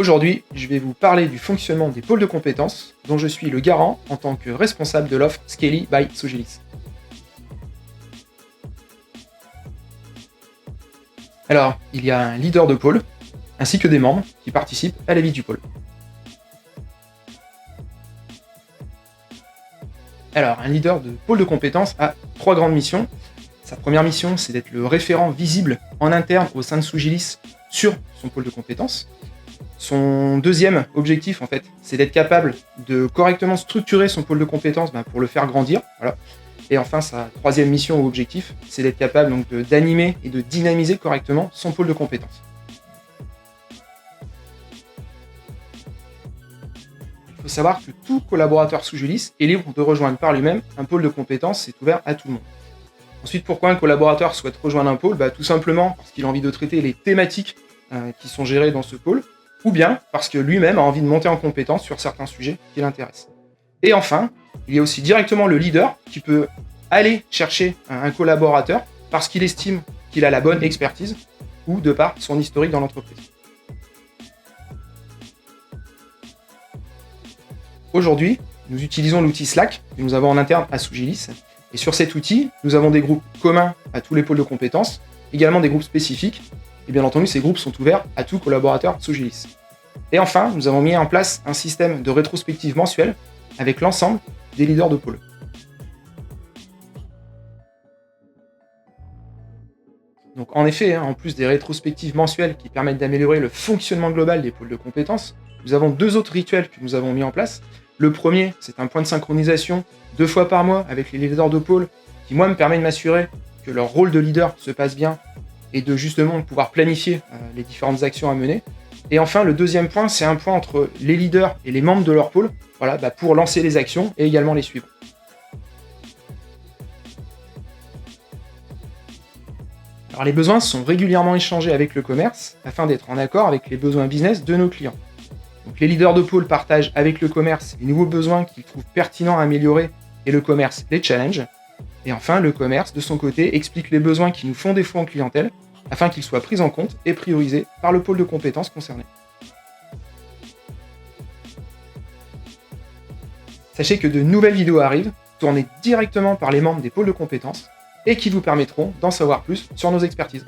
Aujourd'hui, je vais vous parler du fonctionnement des pôles de compétences, dont je suis le garant en tant que responsable de l'offre Scaly by Sogillis. Alors, il y a un leader de pôle, ainsi que des membres qui participent à la vie du pôle. Alors, un leader de pôle de compétences a 3 grandes missions. Sa première mission, c'est d'être le référent visible en interne au sein de Sogillis sur son pôle de compétences. Son deuxième objectif, en fait, c'est d'être capable de correctement structurer son pôle de compétences pour le faire grandir. Voilà. Et enfin, sa troisième mission ou objectif, c'est d'être capable donc, d'animer et de dynamiser correctement son pôle de compétences. Il faut savoir que tout collaborateur Sogillis est libre de rejoindre par lui-même un pôle de compétences, c'est ouvert à tout le monde. Ensuite, pourquoi un collaborateur souhaite rejoindre un pôle ? Tout simplement parce qu'il a envie de traiter les thématiques qui sont gérées dans ce pôle, ou bien parce que lui-même a envie de monter en compétence sur certains sujets qui l'intéressent. Et enfin, il y a aussi directement le leader qui peut aller chercher un collaborateur parce qu'il estime qu'il a la bonne expertise ou de par son historique dans l'entreprise. Aujourd'hui, nous utilisons l'outil Slack que nous avons en interne à Sogillis. Et sur cet outil, nous avons des groupes communs à tous les pôles de compétences, également des groupes spécifiques. Et bien entendu, ces groupes sont ouverts à tout collaborateur Sogillis. Et enfin, nous avons mis en place un système de rétrospective mensuelle avec l'ensemble des leaders de pôle. Donc en effet, en plus des rétrospectives mensuelles qui permettent d'améliorer le fonctionnement global des pôles de compétences, nous avons 2 autres rituels que nous avons mis en place. Le premier, c'est un point de synchronisation 2 fois par mois avec les leaders de pôle qui, moi, me permet de m'assurer que leur rôle de leader se passe bien et de justement pouvoir planifier les différentes actions à mener. Et enfin, le deuxième point, c'est un point entre les leaders et les membres de leur pôle, pour lancer les actions et également les suivre. Alors les besoins sont régulièrement échangés avec le commerce afin d'être en accord avec les besoins business de nos clients. Donc les leaders de pôle partagent avec le commerce les nouveaux besoins qu'ils trouvent pertinents à améliorer et le commerce les challenge. Et enfin, le commerce, de son côté, explique les besoins qui nous font défaut en clientèle afin qu'ils soient pris en compte et priorisés par le pôle de compétences concerné. Sachez que de nouvelles vidéos arrivent, tournées directement par les membres des pôles de compétences et qui vous permettront d'en savoir plus sur nos expertises.